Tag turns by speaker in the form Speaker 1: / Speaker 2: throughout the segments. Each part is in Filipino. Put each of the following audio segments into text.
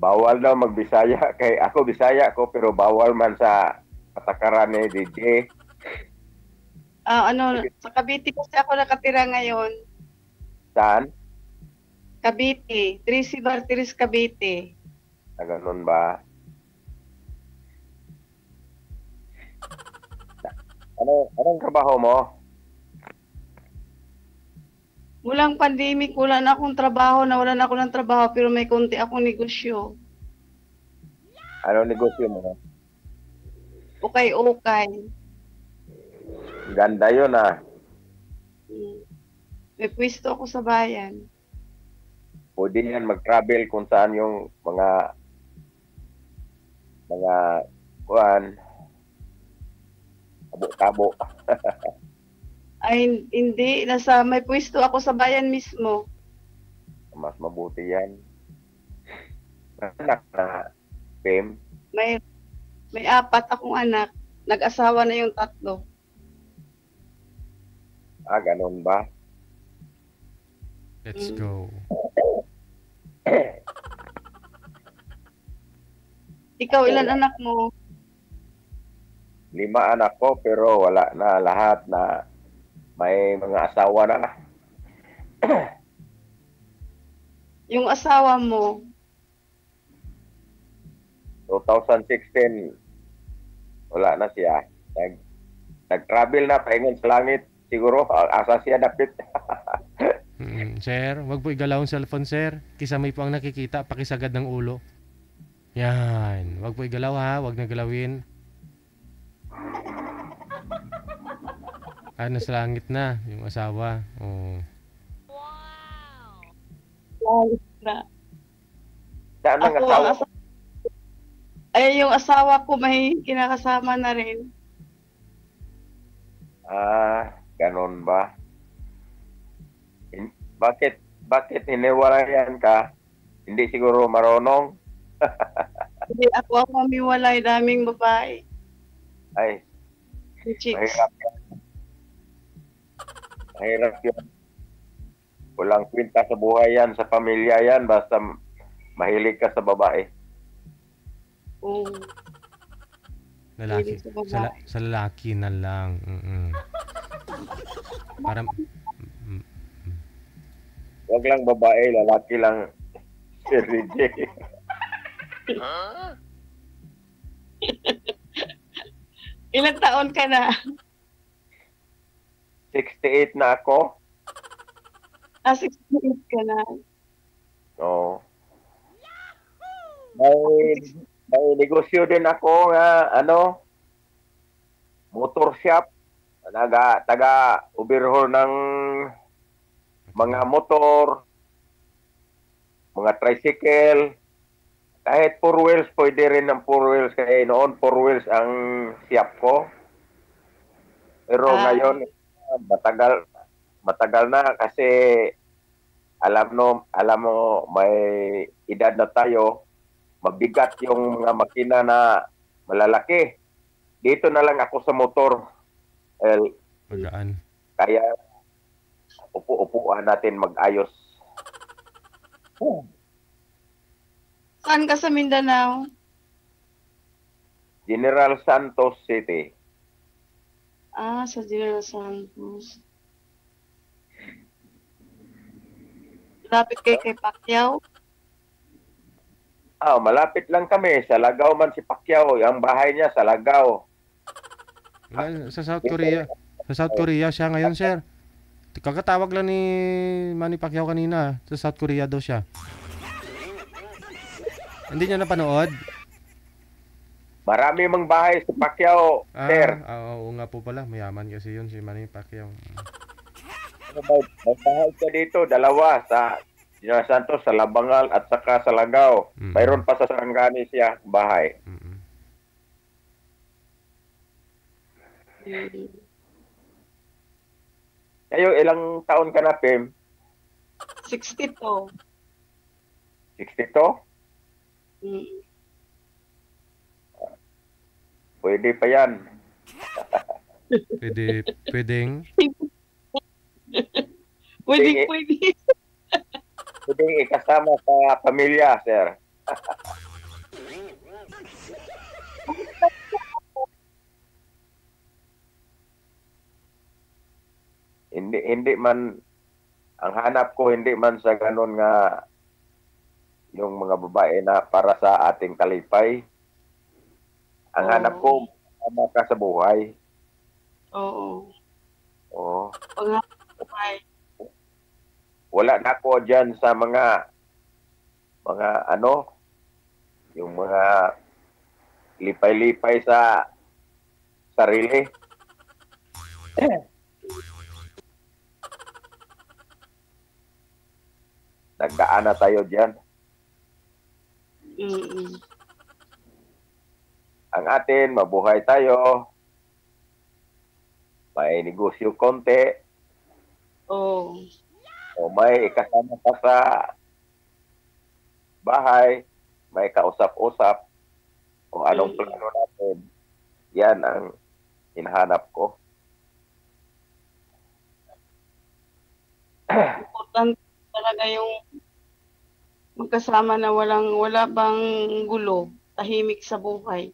Speaker 1: bawal daw magbisaya kay ako Bisaya ko pero bawal man sa patakaran ni DJ.
Speaker 2: Sa Cavite kasi ako nakatira ngayon.
Speaker 1: Saan?
Speaker 2: Cavite, Tracy Barteres, Cavite.
Speaker 1: Ganun ba? Anong trabaho mo?
Speaker 2: Mulang pandemic, wala na akong trabaho, nawalan ako ng trabaho, pero may konti akong negosyo.
Speaker 1: Anong negosyo mo?
Speaker 2: Ukay-ukay.
Speaker 1: Ganda yun ah.
Speaker 2: May pwesto ako sa bayan.
Speaker 1: Pwede yan mag-travel kung saan yung mga kuan, tabo-tabo.
Speaker 2: Ay, hindi. May pwesto ako sa bayan mismo.
Speaker 1: Mas mabuti yan. Anak na, Pim?
Speaker 2: May 4 akong anak. Nag-asawa na yung 3.
Speaker 1: Ganun ba?
Speaker 3: Let's go.
Speaker 2: Ikaw, ilan anak mo?
Speaker 1: 5 anak ko pero wala na lahat na may mga asawa na.
Speaker 2: Yung asawa mo?
Speaker 1: 2016 wala na siya. Nag-travel na paingon sa langit. Siguro asa siya dapit.
Speaker 3: Sir, wag po igalaw ang cellphone, sir. Kisamay po ang nakikita, pakisagad ng ulo. Yan. Wag po igalaw ha, wag na galawin. Nasa langit na yung asawa. Oh.
Speaker 1: Saan ang asawa?
Speaker 2: Ay, yung asawa ko may kinakasama na rin.
Speaker 1: Ganon ba? Bakit hiniwalayan ka? Hindi siguro marunong?
Speaker 2: Hindi ako ang mamiwalay, daming babae.
Speaker 1: Ay,
Speaker 2: Chicks.
Speaker 1: mahirap yun. Walang kwenta sa buhay yan, sa pamilya yan, basta mahilig ka sa babae.
Speaker 2: Oo.
Speaker 3: Lalaki.
Speaker 2: Mahilig sa babae.
Speaker 3: Sa lalaki na lang. Para
Speaker 1: Wag lang babae, lalaki lang. Si DJ.
Speaker 2: Ilang taon ka na?
Speaker 1: 68 na ako.
Speaker 2: 68 ka na.
Speaker 1: Oo. May negosyo din ako nga, motor shop. Taga-overhaul ng mga motor, mga tricycle, kahit 4 wheels, pwede rin ng 4 wheels. Kaya noon 4 wheels ang shop ko. Pero ngayon, matagal na kasi alam mo may edad na tayo, mabigat yung mga makina na malalaki. Dito na lang ako sa motor.
Speaker 3: magaan.
Speaker 1: Kaya upo-upuan natin mag-ayos.
Speaker 2: Saan ka sa Mindanao?
Speaker 1: General Santos City.
Speaker 2: Sa General Santos. Lapit kay Pacquiao?
Speaker 1: Malapit lang kami. Sa Lagaw man si Pacquiao. Ang bahay niya sa Lagaw.
Speaker 3: Sa South Korea. Sa South Korea siya ngayon, sir. Kakatawag lang ni Manny Pacquiao kanina. Sa South Korea daw siya. Hindi niya napanood?
Speaker 1: Marami mang bahay si Pacquiao, sir.
Speaker 3: Oo nga po pala. Mayaman kasi yun si Manny Pacquiao.
Speaker 1: May bahay ka dito, 2 sa General Santos, sa Labangal at saka sa Lagaw. Mayroon pa sa Sarangani siya, bahay. Kayo, ilang taon ka na, Pim?
Speaker 2: 62.
Speaker 1: 62? Pwede pa yan.
Speaker 3: Pwedeng.
Speaker 2: Pwede.
Speaker 1: Pwedeng ikasama sa pamilya, sir. hindi man ang hanap ko hindi man sa ganun nga yung mga babae na para sa ating kalipay. Ang hanap ko tama ka sa buhay.
Speaker 2: Oo.
Speaker 1: Oo.
Speaker 2: Panghabuhay.
Speaker 1: Wala na ako diyan sa mga ano, yung mga lipay-lipay sa sarili. Nagdaan na tayo diyan.
Speaker 2: Mm.
Speaker 1: Ang atin, mabuhay tayo. May negosyo konti.
Speaker 2: Oo.
Speaker 1: O may kasama pa sa bahay. May kausap-usap. Kung anong plano natin. Yan ang hinahanap ko.
Speaker 2: Importante talaga yung magkasama na wala bang gulo, tahimik sa buhay.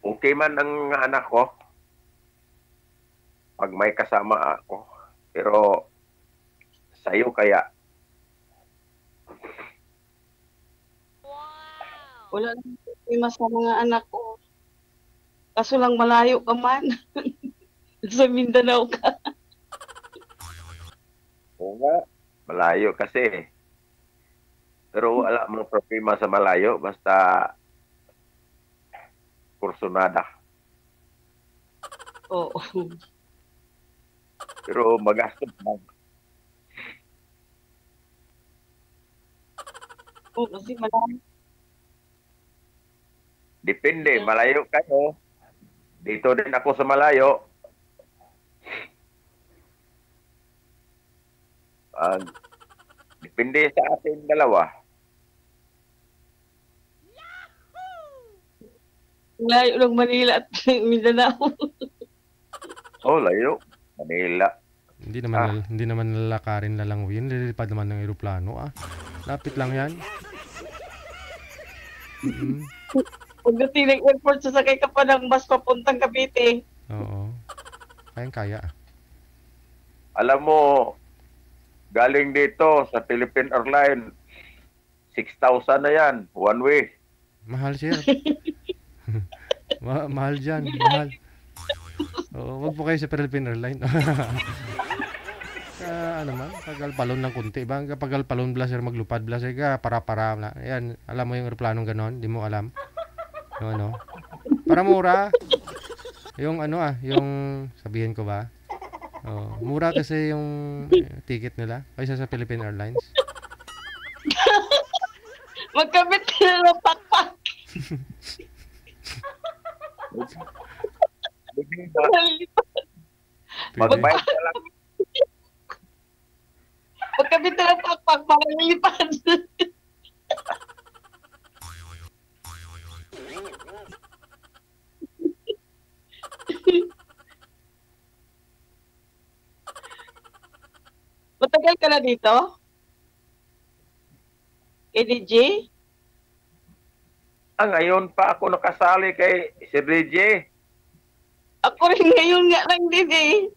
Speaker 1: Okay man ang anak ko. Pag may kasama ako. Pero sa'yo kaya.
Speaker 2: Wala nang problema sa mga anak ko. Kaso lang malayo ka man. Sa Mindanao ka.
Speaker 1: Oo nga. Malayo kasi. Pero wala mga problema sa malayo. Basta kursunada.
Speaker 2: Oo.
Speaker 1: Pero magastos lang.
Speaker 2: Oo, kasi malayo.
Speaker 1: Depende. Malayo kayo. Dito din ako sa malayo. Depende sa ating dalawa.
Speaker 2: Layo ng Manila at Mindanao.
Speaker 1: Oh, layo. Manila.
Speaker 3: Hindi naman lalakarin na lang yun. Lilipad naman ng eroplano Lapit lang yan.
Speaker 2: Pagdating ng airport, sasakay ka pa ng bus papuntang Cavite.
Speaker 3: Oo. Kaya.
Speaker 1: Alam mo, galing dito sa Philippine Airlines, 6,000 na yan, one way.
Speaker 3: Mahal, sir. Mahal dyan. Mahal. Oo, wag po kayo sa Philippine Airlines. Pagalpalon ng kunti. Pagalpalon bla, sir, maglupad bla, sir, para na. Yan, alam mo yung aeroplanong ganon? Di mo alam? Yung ano? Para mura. Yung yung sabihin ko ba? Mura kasi yung ticket nila kaysa sa Philippine Airlines.
Speaker 2: Magkabit na ng pakpak.
Speaker 1: Magbayad ka lang.
Speaker 2: Magkabit na ng pakpak para lilipad. Matagal ka na dito? Kay DJ?
Speaker 1: Ngayon pa ako nakasali kay Sir DJ.
Speaker 2: Ako rin ngayon nga lang din eh.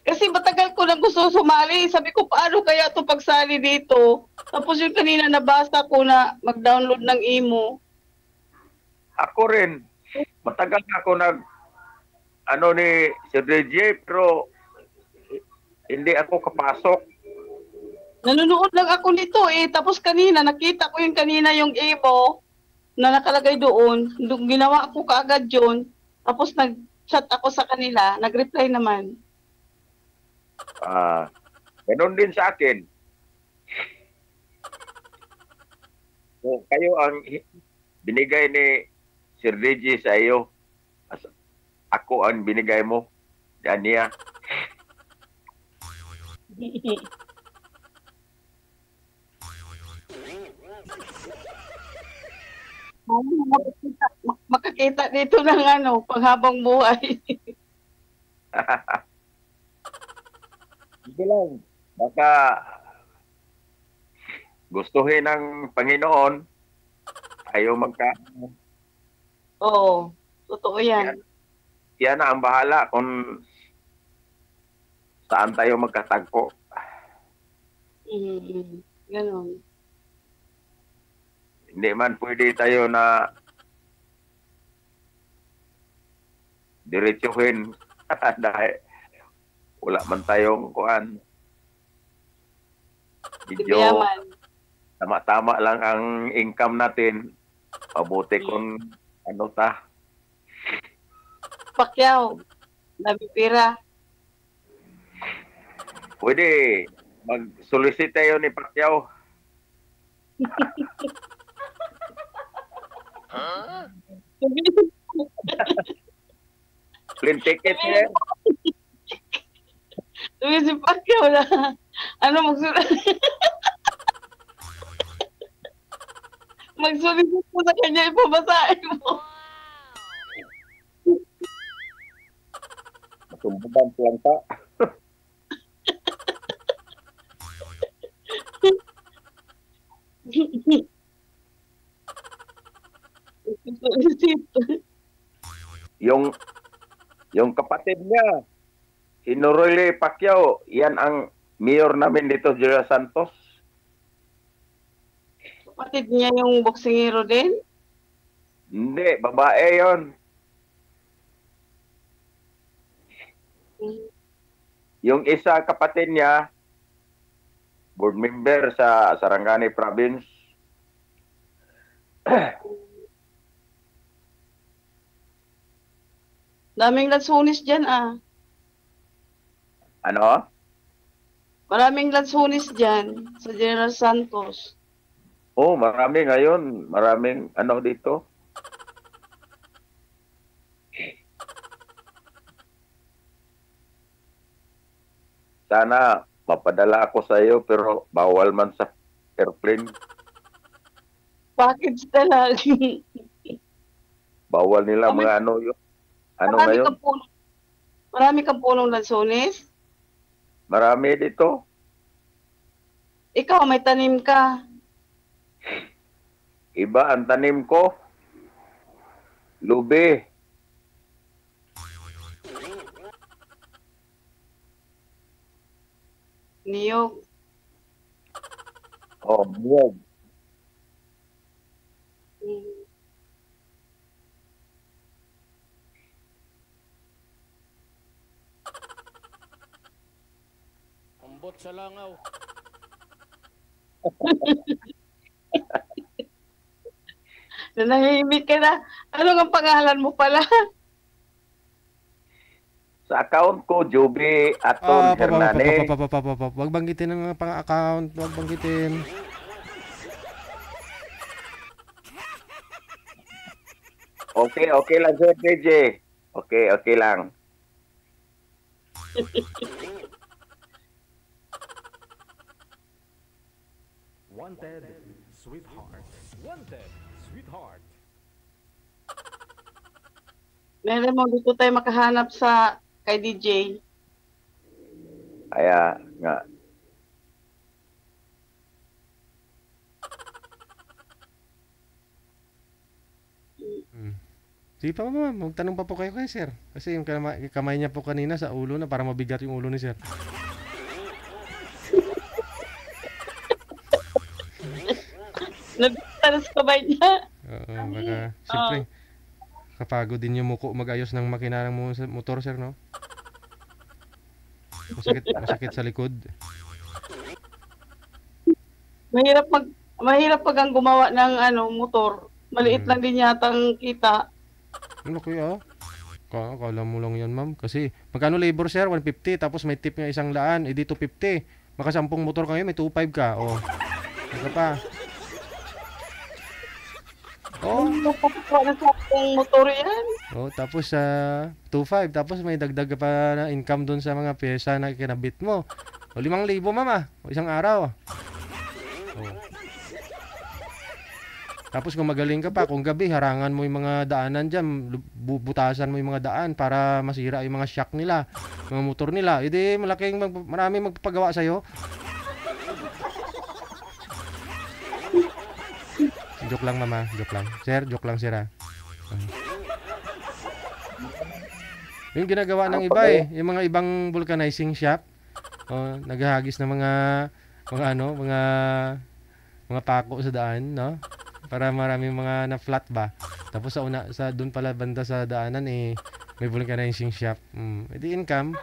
Speaker 2: Kasi matagal ko na gusto sumali. Sabi ko, paano kaya ito pagsali dito? Tapos yung kanina nabasa ko na mag-download ng imo.
Speaker 1: Ako rin. Matagal na ako ni Sir DJ, pero hindi ako kapasok.
Speaker 2: Nanonood lang ako nito eh. Tapos kanina, nakita ko yung kanina yung imo na nakalagay doon. Ginawa ko kaagad yun. Tapos nag-chat ako sa kanila. Nag-reply naman.
Speaker 1: Ganon din sa akin. So, kayo ang binigay ni Sir DJ sa iyo. Ako ang binigay mo. Yan niya.
Speaker 2: Makakita dito ng panghabang buhay.
Speaker 1: Sige lang. Baka gustuhin ng Panginoon tayo
Speaker 2: Oo, totoo yan.
Speaker 1: yan na ang bahala kung saan tayo magkatagpo.
Speaker 2: Ganon.
Speaker 1: Hindi man pwede tayo na diretsuhin dahil wala man tayong kuan. Medyo
Speaker 2: Yaman.
Speaker 1: tama-tama lang ang income natin. Mabuti kung ano ta.
Speaker 2: Pacquiao. Nabipira.
Speaker 1: Pwede mag-solicit tayo ni Pacquiao. Plane ticket niya.
Speaker 2: Sabi si Pacquiao na, ano, magsulit mo sa kanya, ipabasahin mo.
Speaker 1: Masumbugan lang ta. Yung kapatid niya, si Noroyle Pacquiao, yan ang mayor namin dito, Julia Santos.
Speaker 2: Kapatid niya yung boksingero din?
Speaker 1: Hindi, babae yon. Yung isa kapatid niya, board member sa Sarangani Province.
Speaker 2: Daming lansunis dyan
Speaker 1: Ano?
Speaker 2: Maraming lansunis dyan sa General Santos.
Speaker 1: Oh, marami ngayon. Maraming ano dito. Sana mapadala ako sa iyo pero bawal man sa airplane.
Speaker 2: Package na lang.
Speaker 1: Bawal nila mga ano yun. Ano ngayon?
Speaker 2: Marami kang punong lansunis?
Speaker 1: Marami dito.
Speaker 2: Ikaw, may tanim ka.
Speaker 1: Iba ang tanim ko. Lubi.
Speaker 2: Niyog.
Speaker 1: Oh, niyog.
Speaker 3: Ambot sa langaw.
Speaker 2: Nanahimik ka na. Ano ang pangalan mo pala?
Speaker 1: Sa account ko, Joby Aton Hernandez.
Speaker 3: Wag banggitin ang mga pang-account. Wag banggitin.
Speaker 1: Okay lang sir, PJ. Okay lang.
Speaker 4: Wanted, sweetheart. Wanted, sweetheart.
Speaker 2: Meron mo, dito tayo makahanap sa kay DJ.
Speaker 1: Kaya nga.
Speaker 3: Sige pa ma'am, magtanong pa po kayo kay sir. Kasi yung kamay niya po kanina sa ulo na para mabigat yung ulo ni sir.
Speaker 2: Nagtalas kamay niya.
Speaker 3: Oo, baka siyempre kapagod din yung muko mag-ayos ng makina ng motor sir, no? Masakit sa likod.
Speaker 2: Mahirap pag ang gumawa ng motor. Maliit lang din yata ang kita.
Speaker 3: Ano kuya? Akala mo lang yan ma'am. Kasi magkano labor sir? 150 tapos may tip nga 100. Eh di 250. Maka 10 motor kayo may 25 ka. Oh. Ano pa? Oh.
Speaker 2: Napapagawa na sa akong motor yan.
Speaker 3: Oh, tapos 2.5 tapos may dagdag ka pa na income doon sa mga pyesa na kinabit mo. O 5,000 mama, o isang araw. Oh. Tapos kung magaling ka pa, kung gabi harangan mo yung mga daanan diyan, butasan mo yung mga daan para masira yung mga shock nila, mga motor nila. Edi maraming magpapagawa sa iyo. Joke lang mama, joke lang. Sir, joke lang sir. Yung ginagawa ng iba yung mga ibang vulcanizing shop, naghahagis ng mga ano, mga pako sa daan, no? Para maraming mga na flat ba. Tapos sa doon pala banda sa daanan may vulcanizing shop. Edi income.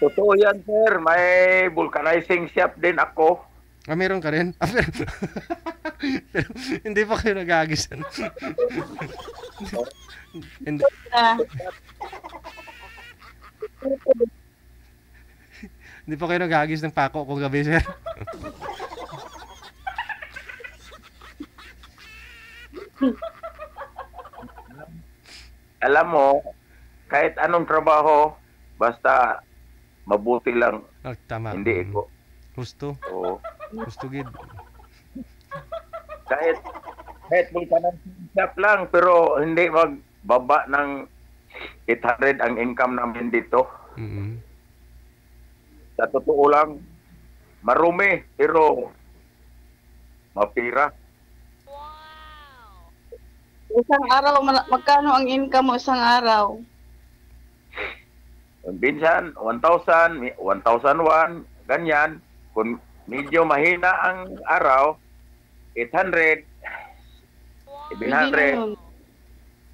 Speaker 1: Totoo yan, sir. May vulcanizing shop din ako.
Speaker 3: Meron ka rin? Pero hindi pa kayo naghahagis. hindi,
Speaker 2: Ah,
Speaker 3: hindi pa kayo naghahagis ng pako kung gabi, sir.
Speaker 1: Alam mo, kahit anong trabaho, basta mabuti lang,
Speaker 3: Tama.
Speaker 1: hindi ko.
Speaker 3: Gusto.
Speaker 1: Oo.
Speaker 3: Gusto gid.
Speaker 1: Kahit vulcanizing shop lang, pero hindi magbaba ng 800 ang income namin dito.
Speaker 3: Mm.
Speaker 1: Sa totoo lang, marumi, pero mapira.
Speaker 2: isang araw, magkano ang income mo isang araw?
Speaker 1: Minsan, 1,000, 1,001, ganyan. Kung medyo mahina ang araw, 800,
Speaker 2: Hindi na
Speaker 1: 700.
Speaker 2: yun.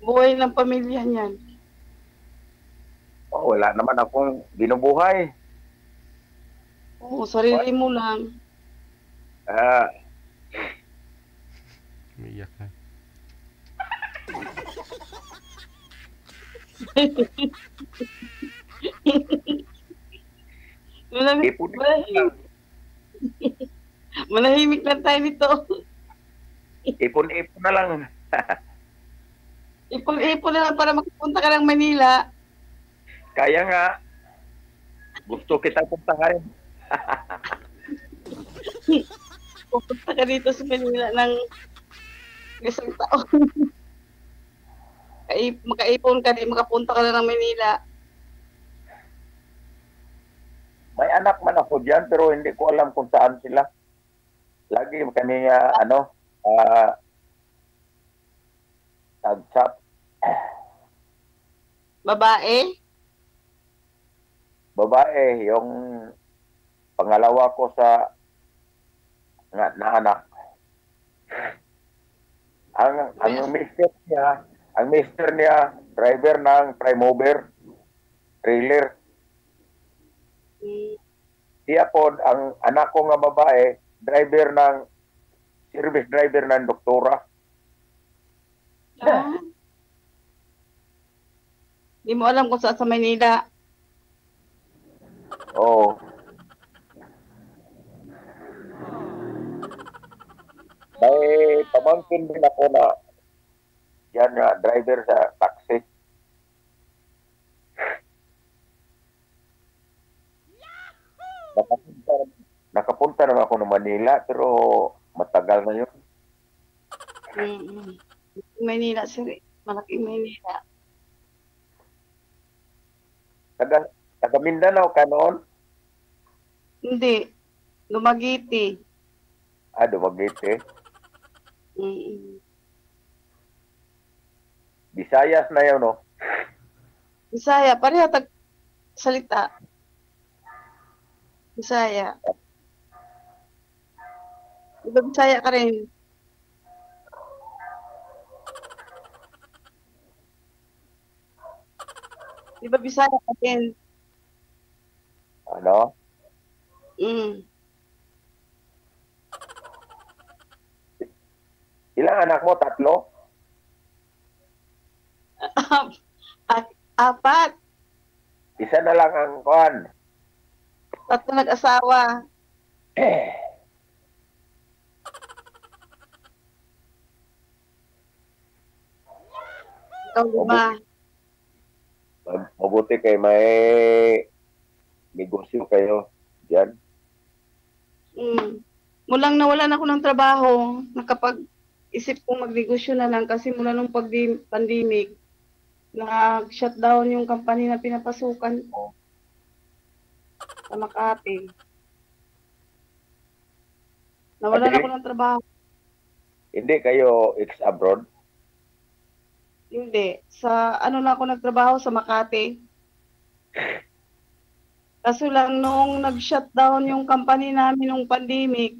Speaker 2: Buhay ng pamilya niyan.
Speaker 1: Wala naman akong binubuhay.
Speaker 2: Oo, sarili mo lang.
Speaker 1: Ah,
Speaker 3: Umiiyak na.
Speaker 2: Manahimik,
Speaker 1: ipon
Speaker 2: manahimik lang tayo nito.
Speaker 1: ipon na lang.
Speaker 2: Ipon-ipon na lang para makapunta ka ng Manila.
Speaker 1: Kaya nga, gusto kita puntahan.
Speaker 2: Pupunta ka dito sa Manila ng isang taon. Makaipon ka din, makapunta ka na ng Manila.
Speaker 1: May anak man ako dyan, pero hindi ko alam kung saan sila. Lagi kami tag-chat.
Speaker 2: Babae?
Speaker 1: Babae, yung pangalawa ko sa na anak. Ang mister niya, driver ng prime mover, trailer. Siya po, ang anak ko nga babae, service driver ng doktora.
Speaker 2: Ah. Di mo alam kung saan sa Manila.
Speaker 1: Oo. May pamangkin din ako na yan nga, driver sa taxi. Nakapunta na ako ng Manila, pero matagal na yun.
Speaker 2: Manila, sir. Malaking Manila.
Speaker 1: Taga Mindanao ka noon?
Speaker 2: Hindi. Lumagiti.
Speaker 1: Dumaguete.
Speaker 2: Mm.
Speaker 1: Visayas na yun, no?
Speaker 2: Bisaya, pareha tag salita. Bisaya. Diba Bisaya ka rin? Diba Bisaya ka rin?
Speaker 1: Ano? Ilang anak mo? 3?
Speaker 2: Apat.
Speaker 1: Isa na lang ang kuhan.
Speaker 2: 3 nag-asawa. Ikaw ba?
Speaker 1: Mabuti kay may negosyo kayo dyan.
Speaker 2: Mulang nawalan ako ng trabaho, nakapag-isip kong magnegosyo na lang kasi mula nung pandemic, nag-shutdown yung company na pinapasukan ko sa Makati. Nawalan ako ng trabaho.
Speaker 1: Hindi kayo ex-abroad?
Speaker 2: Hindi. Sa ano na ako nagtrabaho sa Makati. Kaso lang noong nag-shutdown yung company namin nung pandemic,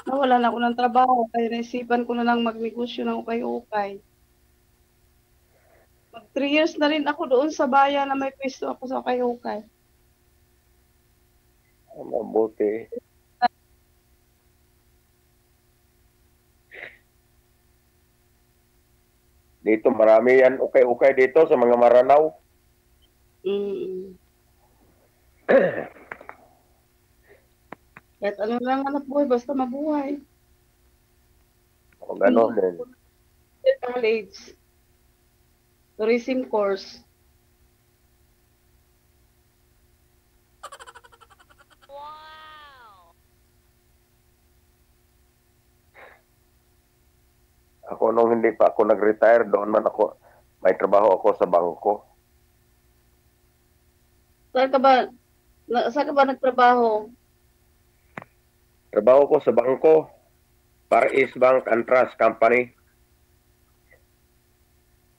Speaker 2: nawalan ako ng trabaho. Kaya naisipan ko na lang magnegosyo ng ukay-ukay. Mag 3 years na rin ako doon sa bayan na may pwesto ako sa ukay-ukay.
Speaker 1: Mabuti. Dito marami yan ukay-ukay dito sa mga Maranao.
Speaker 2: Mm. Kahit ano lang anak buhay, basta mabuhay.
Speaker 1: O gano'n din.
Speaker 2: College. Tourism course.
Speaker 1: Ako nung hindi pa ako nag-retire, doon man ako, may trabaho ako sa bangko.
Speaker 2: Saan ka ba nagtrabaho?
Speaker 1: Trabaho ko sa bangko, Far East Bank and Trust Company.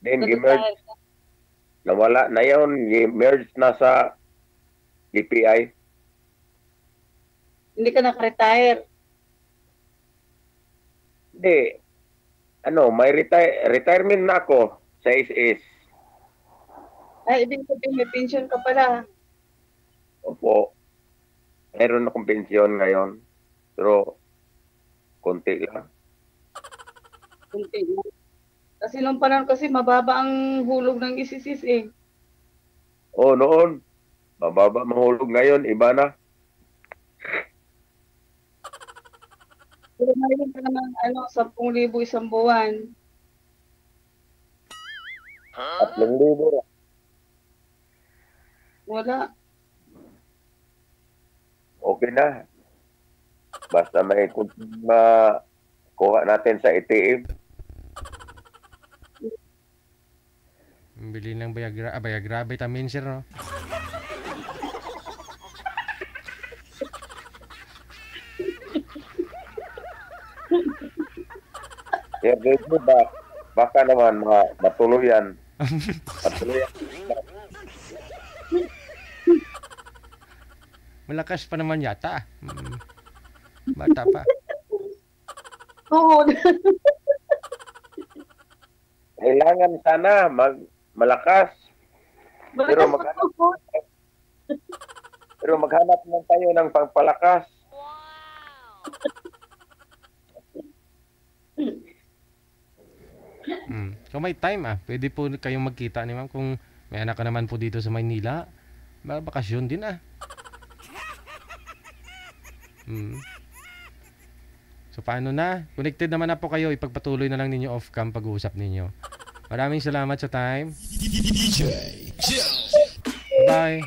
Speaker 1: Then,
Speaker 2: Nag-retire ka?
Speaker 1: nawala na yun, merge na sa BPI.
Speaker 2: Hindi ka naka-retire.
Speaker 1: Hindi, may retirement na ako sa SS.
Speaker 2: Ay, ibig sabihin may pension ka pala.
Speaker 1: Opo, meron akong pensyon ngayon, pero konti lang.
Speaker 2: Kunti lang. Kasi nung panahon kasi mababa ang hulog ng isisis eh.
Speaker 1: O noon, mababa mahulog ngayon, iba na.
Speaker 2: Pero mayroon ka naman 10,000 isang buwan.
Speaker 1: 3,000 lang.
Speaker 2: Wala.
Speaker 1: Okay na. Basta may kuha natin sa ATM.
Speaker 3: Bili ng Viagra vitamin sir, no?
Speaker 1: Kaya dito baka naman matuluyan. Matuluyan.
Speaker 3: Malakas pa naman yata. Bata pa.
Speaker 2: Oo.
Speaker 1: Kailangan sana malakas. Pero maghanap lang tayo ng pangpalakas.
Speaker 3: Kung may time pwede po kayong magkita ni ma'am kung may anak ka naman po dito sa Maynila. Bakasyon din So paano na? Connected naman na po kayo. Ipagpatuloy na lang ninyo off-cam pag-uusap ninyo. Maraming salamat sa time. Bye.